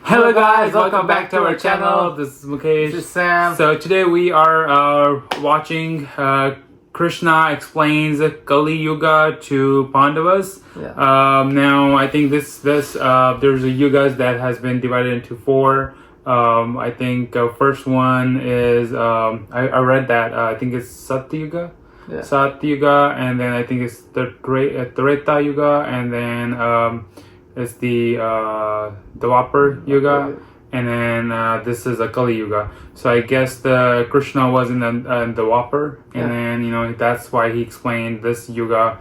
Hello guys, welcome back to our channel. This is Mukesh. This is Sam. So today we are watching Krishna explains Kaliyuga to Pandavas. Yeah. Now I think this there's a yugas that has been divided into four. I think first one is I read that I think it's Satyuga. Yeah. Satyuga, and then I think it's the Treta Yuga, and then it's the Dwapar Yuga, and then this is a Kali Yuga. So I guess the Krishna was in the Dwapar, and then that's why he explained this Yuga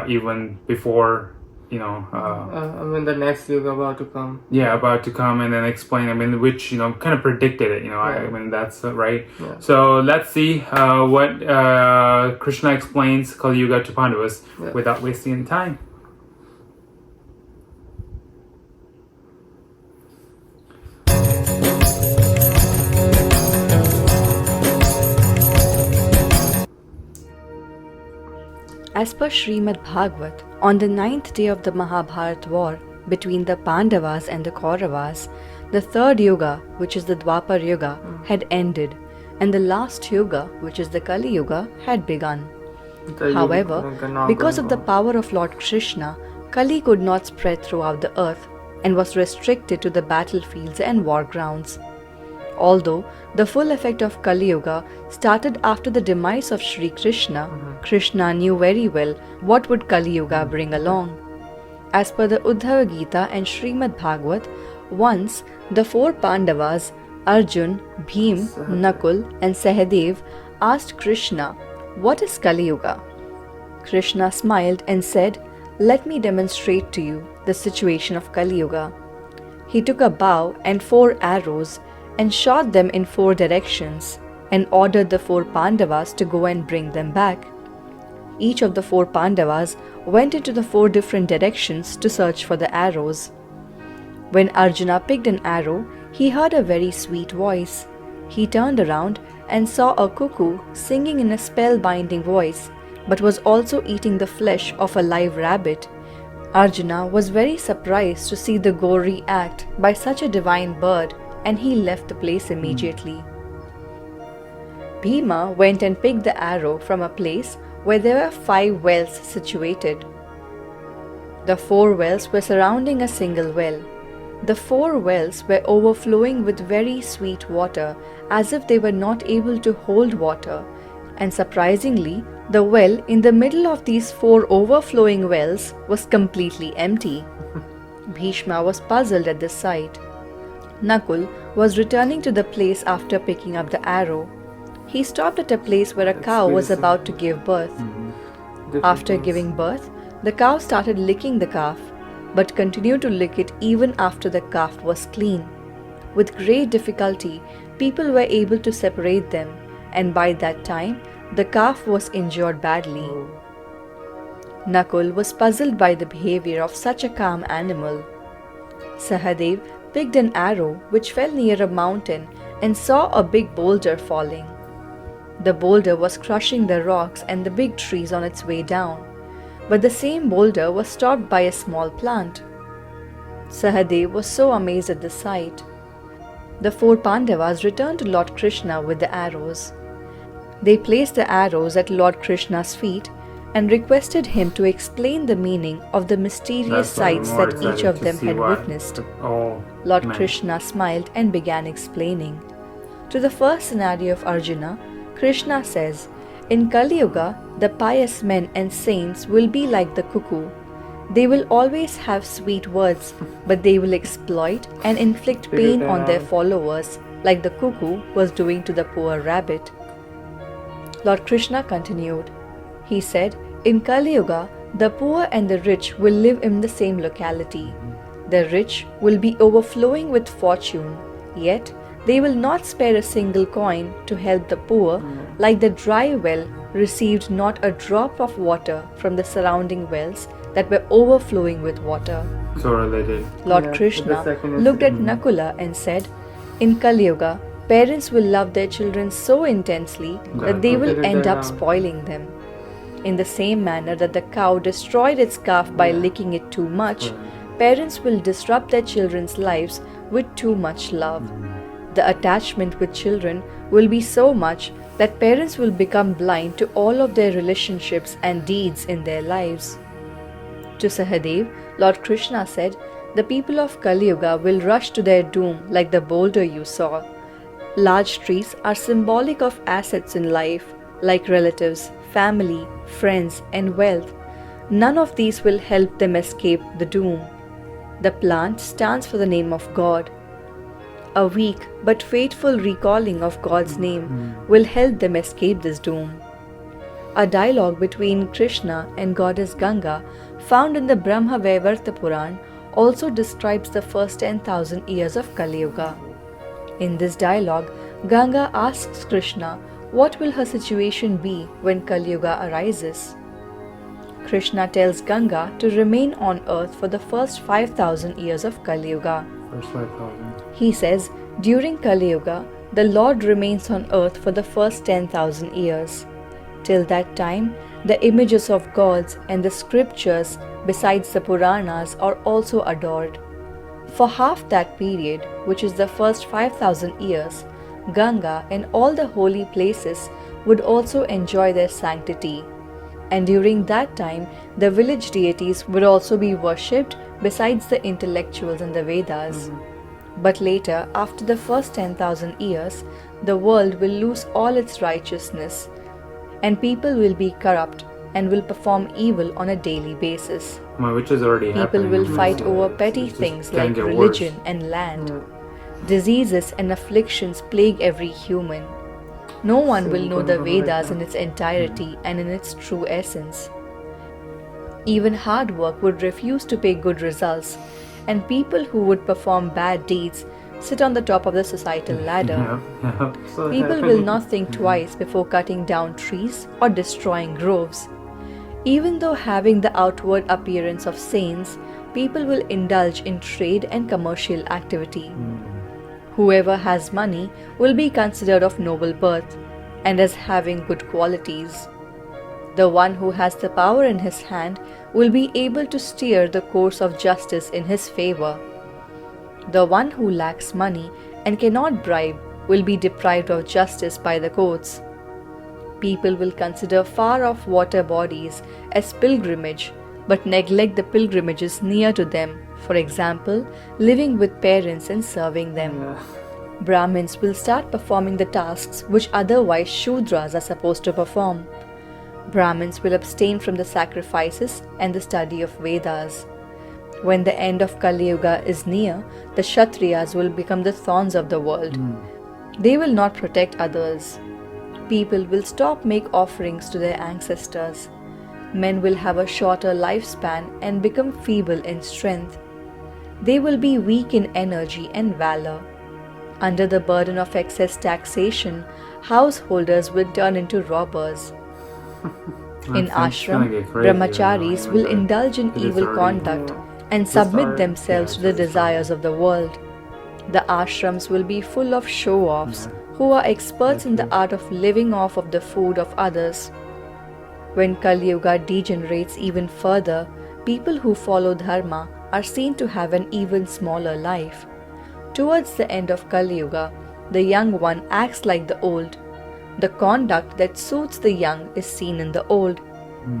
even before the next Yuga about to come. Yeah, about to come, and then explain. I mean, which kind of predicted it. I mean that's right. Yeah. So let's see what Krishna explains Kali Yuga to Pandavas without wasting any time. As per Srimad Bhagavat, on the 9th day of the Mahabharata war between the Pandavas and the Kauravas, the third Yuga, which is the Dwapar Yuga, had ended, and the last Yuga, which is the Kali Yuga, had begun. However, because of the power of Lord Krishna, Kali could not spread throughout the earth and was restricted to the battlefields and war grounds. Although the full effect of Kali Yuga started after the demise of Sri Krishna, Krishna knew very well what would Kali Yuga bring along. As per the Uddhava Gita and Srimad Bhagavat, once the four Pandavas, Arjun, Bhim, Nakul and Sahadev, asked Krishna, "What is Kali Yuga?" Krishna smiled and said, "Let me demonstrate to you the situation of Kali Yuga." He took a bow and 4 arrows and shot them in 4 directions, and ordered the 4 Pandavas to go and bring them back. Each of the 4 Pandavas went into the 4 different directions to search for the arrows. When Arjuna picked an arrow, he heard a very sweet voice. He turned around and saw a cuckoo singing in a spellbinding voice, but was also eating the flesh of a live rabbit. Arjuna was very surprised to see the gory act by such a divine bird, and he left the place immediately. Bhima went and picked the arrow from a place where there were 5 wells situated. The 4 wells were surrounding a single well. The 4 wells were overflowing with very sweet water, as if they were not able to hold water, and surprisingly, the well in the middle of these 4 overflowing wells was completely empty. Bhishma was puzzled at this sight. Nakul was returning to the place after picking up the arrow. He stopped at a place where a cow was about to give birth. After giving birth, the cow started licking the calf, but continued to lick it even after the calf was clean. With great difficulty, people were able to separate them, and by that time, the calf was injured badly. Nakul was puzzled by the behavior of such a calm animal. Sahadev picked an arrow which fell near a mountain and saw a big boulder falling. The boulder was crushing the rocks and the big trees on its way down, but the same boulder was stopped by a small plant. Sahadev was so amazed at the sight. The 4 Pandavas returned to Lord Krishna with the arrows. They placed the arrows at Lord Krishna's feet and requested him to explain the meaning of the mysterious sights that each of them had witnessed. Lord Krishna smiled and began explaining. To the first scenario of Arjuna, Krishna says, "In Kali Yuga, the pious men and saints will be like the cuckoo. They will always have sweet words, but they will exploit and inflict pain on their followers, like the cuckoo was doing to the poor rabbit." Lord Krishna continued. He said, "In Kali Yuga, the poor and the rich will live in the same locality. The rich will be overflowing with fortune, yet they will not spare a single coin to help the poor, like the dry well received not a drop of water from the surrounding wells that were overflowing with water." So related. Lord Krishna looked at Nakula and said, "In Kali Yuga, parents will love their children so intensely that they will end up spoiling them. In the same manner that the cow destroyed its calf by licking it too much, parents will disrupt their children's lives with too much love. The attachment with children will be so much that parents will become blind to all of their relationships and deeds in their lives. To Sahadev, Lord Krishna said, "The people of Kaliyuga will rush to their doom like the boulder you saw." Large trees are symbolic of assets in life, like relatives, family, friends, and wealth. None of these will help them escape the doom. The plant stands for the name of God. A weak but faithful recalling of God's name will help them escape this doom. A dialogue between Krishna and goddess Ganga, found in the Brahma Vaivarta Puran, also describes the first 10,000 years of Kaliyuga. In this dialogue, Ganga asks Krishna what will her situation be when Kaliyuga arises. Krishna tells Ganga to remain on earth for the first 5,000 years of Kaliyuga. First 5,000. He says, during Kaliyuga, the Lord remains on earth for the first 10,000 years. Till that time, the images of gods and the scriptures besides the Puranas are also adored. For half that period, which is the first 5,000 years, Ganga and all the holy places would also enjoy their sanctity. And during that time, the village deities would also be worshipped besides the intellectuals and the Vedas. But later, after the first 10,000 years, the world will lose all its righteousness, and people will be corrupt and will perform evil on a daily basis. Which is already People happening. will fight over It's petty just things can't like get religion worse. and land. Diseases and afflictions plague every human. No one will know the Vedas in its entirety and in its true essence. Even hard work would refuse to pay good results, and people who would perform bad deeds sit on the top of the societal ladder. So People will not think twice before cutting down trees or destroying groves. Even though having the outward appearance of saints, people will indulge in trade and commercial activity. Whoever has money will be considered of noble birth and as having good qualities. The one who has the power in his hand will be able to steer the course of justice in his favor. The one who lacks money and cannot bribe will be deprived of justice by the courts. People will consider far-off water bodies as pilgrimage, but neglect the pilgrimages near to them, for example, living with parents and serving them. Brahmins will start performing the tasks which otherwise Shudras are supposed to perform. Brahmins will abstain from the sacrifices and the study of Vedas. When the end of Kaliyuga is near, the Kshatriyas will become the thorns of the world. They will not protect others. People will stop make offerings to their ancestors. Men will have a shorter lifespan and become feeble in strength. They will be weak in energy and valor. Under the burden of excess taxation, householders will turn into robbers. In ashram, brahmacharis will indulge in evil conduct and submit themselves to the desires of the world. The ashrams will be full of show-offs who are experts in the art of living off of the food of others. When Kaliyuga degenerates even further, people who follow dharma are seen to have an even smaller life. Towards the end of Kaliyuga, the young one acts like the old. The conduct that suits the young is seen in the old.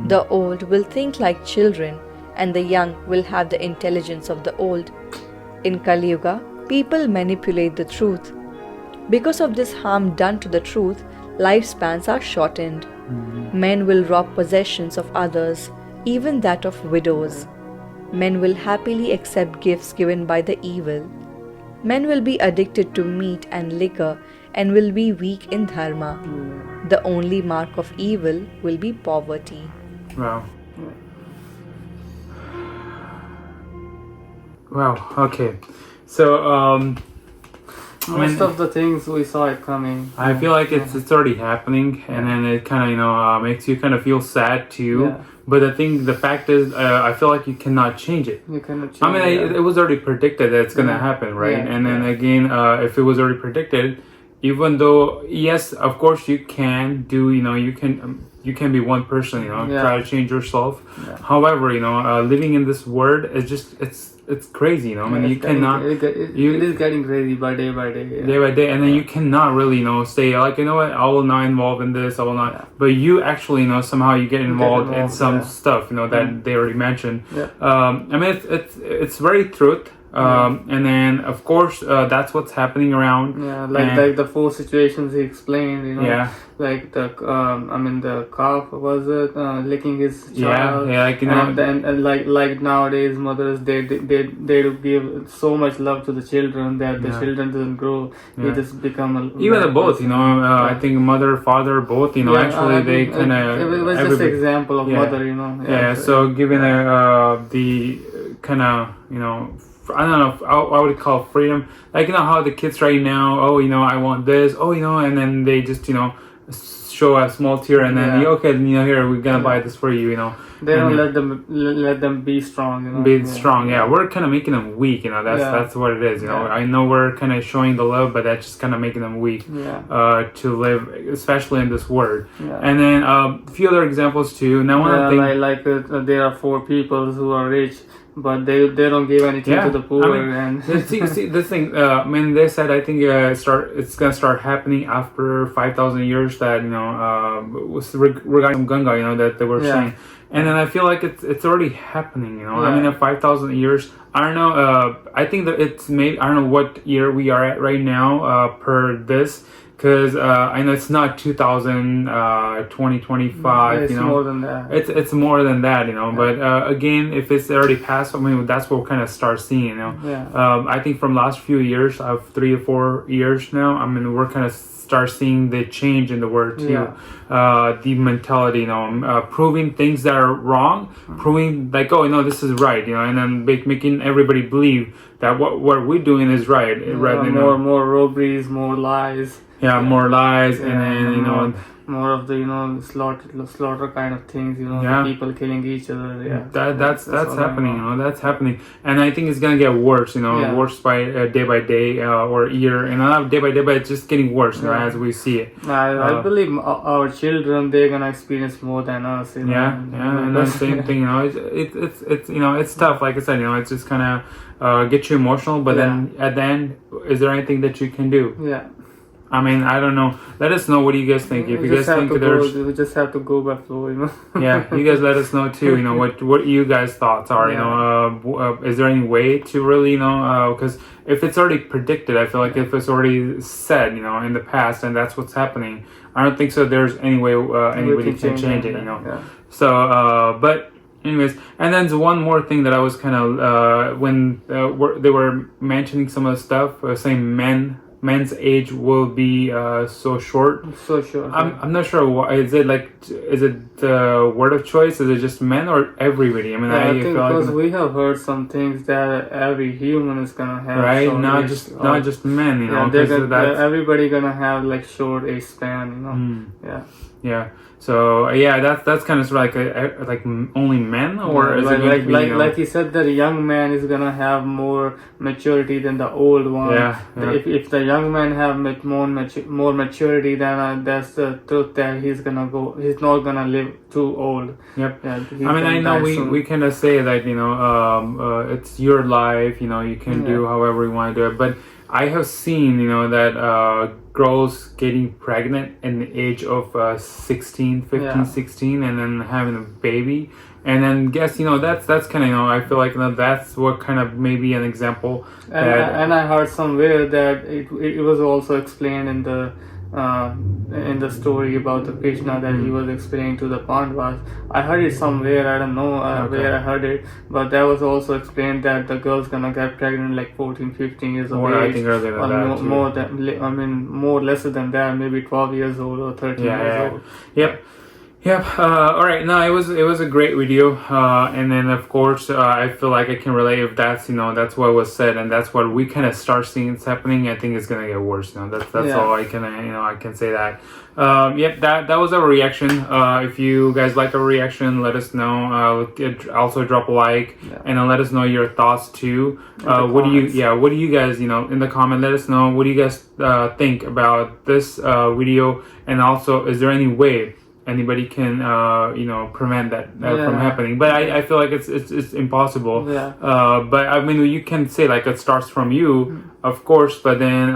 The old will think like children, and the young will have the intelligence of the old. In Kaliyuga, people manipulate the truth. Because of this harm done to the truth, lifespans are shortened. Men will rob possessions of others, even that of widows. Men will happily accept gifts given by the evil. Men will be addicted to meat and liquor and will be weak in dharma. The only mark of evil will be poverty. Wow. Wow, okay. So, Most of the things we saw it coming. I feel like it's already happening, and then it kind of makes you kind of feel sad too. Yeah. But the fact is, I feel like you cannot change it. You cannot change I mean, it was already predicted that it's gonna Yeah. happen, right? Yeah, And then again, if it was already predicted, even though yes, of course you can do, you can you can be one person, you know, Yeah. try to change yourself. Yeah. However, you know, living in this world is just it's crazy, you know. I mean, you cannot It is getting crazy by day by day. Yeah. day by day, and then you cannot really, you know, say like, you know what, I will not involve in this, I will not. Yeah. But you actually, you know, somehow you get involved in some yeah. stuff, you know, that they already mentioned. Yeah. I mean, it's very truth. And then of course that's what's happening around. Yeah, like the 4 situations he explained, you know. Yeah. Like the the calf, was it licking his child? Yeah, like, you know, and like nowadays mothers they do give so much love to the children that the children doesn't grow. They just become even the bad both, person. you know, I think mother, father, both, you know, actually they kind of. It was just an example of mother, you know. Yeah. So given the kind of, you know, I don't know, I would call it freedom. Like, you know how the kids right now, oh, you know, I want this, oh, you know, and then they just, you know, show a small tear, and then okay, you know, here, we're gonna buy this for you, you know. They don't let them be strong, you know. Be strong, yeah. We're kind of making them weak, you know. That's what it is, you know. I know we're kind of showing the love, but that's just kind of making them weak to live, especially in this world. And then a few other examples too. Now, one of the things, there are 4 people who are rich, but they don't give anything to the poor. I mean, and see this thing. I mean, they said, I think it's gonna start happening after 5,000 years. That, you know, regarding Ganga, you know, that they were saying. And then I feel like it's already happening, you know. I mean, in 5,000 years, I don't know. I think that it's maybe, I don't know what year we are at right now per this, because I know it's not 2025. It's you know, more than that. It's more than that, you know. But again, if it's already passed, I mean, that's what we'll kind of start seeing, you know. I think from last few years, of 3 or 4 years now, I mean, we're kind of start seeing the change in the word too. The mentality, you know, proving things that are wrong, proving like, oh, you know, this is right, you know, and then making everybody believe that what we're doing is right. More robberies, more lies. More lies, and then, you know, more of the, you know, slaughter kind of things, you know, people killing each other. That's happening, you know, that's happening, and I think it's gonna get worse, you know, worse by day by day or year, and not day by day, but it's just getting worse, you know, as we see it. I believe our children, they're gonna experience more than us, you know. And the same thing, you know, it's you know, it's tough, like I said, you know, it's just kind of get you emotional, but then at the end, is there anything that you can do? I mean, I don't know. Let us know, what do you guys think? If you guys think we just have to go by flow, you know. You guys let us know too, you know, what you guys' thoughts are, you know. Is there any way to really, you know, because if it's already predicted, I feel like if it's already said, you know, in the past, and that's what's happening, I don't think so there's any way anybody can change it, you know. So, but anyways, and then one more thing that I was kind of, when they were mentioning some of the stuff, saying men's age will be so short. I'm not sure why. Is it the word of choice? Is it just men or everybody? I mean, I think because we have heard some things that every human is gonna have. Right, not just men. You know, everybody gonna have like short age span. You know. So that's kind of like only men, or is it going to be, like he said that a young man is gonna have more maturity than the old one. If the young man have more maturity, then that's the truth that he's not gonna live too old. I mean, I know we kind of say that, you know, it's your life, you know, you can do however you want to do it, but I have seen, you know, that girls getting pregnant in the age of 16, and then having a baby, and then guess, you know, that's kind of, you know, I feel like, you know, that's what kind of maybe an example. And I heard somewhere that it was also explained in the story about the Krishna that he was explaining to the Pandavas. I heard it somewhere, I don't know where I heard it, but that was also explained that the girl's gonna get pregnant like 14, 15 years of age. I think earlier than that too. More lesser than that, maybe 12 years old or 13 years old. All right. No, it was a great video, and then of course I feel like I can relate. If that's, you know, that's what was said, and that's what we kind of start seeing it's happening. I think it's gonna get worse. You know, that's all I can, you know, I can say that. That was our reaction. If you guys like our reaction, let us know. Also drop a like, and then let us know your thoughts too. What do you guys, you know, in the comment, let us know what do you guys think about this video, and also, is there any way anybody can prevent that from happening. But I feel like it's impossible. Yeah. But I mean, you can say like it starts from you, of course, but then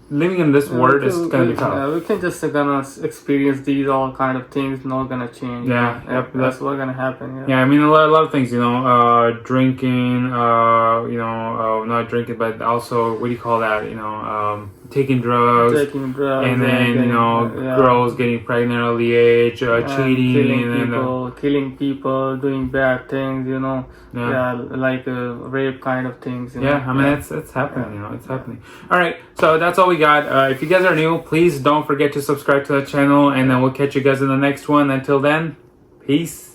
living in this world is gonna be tough. We can just gonna experience these all kind of things, not gonna change. Yeah, yep, that's what's gonna happen. Yeah, I mean a lot of things, drinking, not drinking, but also what do you call that? Taking drugs, and then girls getting pregnant at early age, cheating, killing people, doing bad things, like rape kind of things. I mean it's happening. It's happening. All right, so that's all we got. If you guys are new, please don't forget to subscribe to the channel, and then we'll catch you guys in the next one. Until then, peace.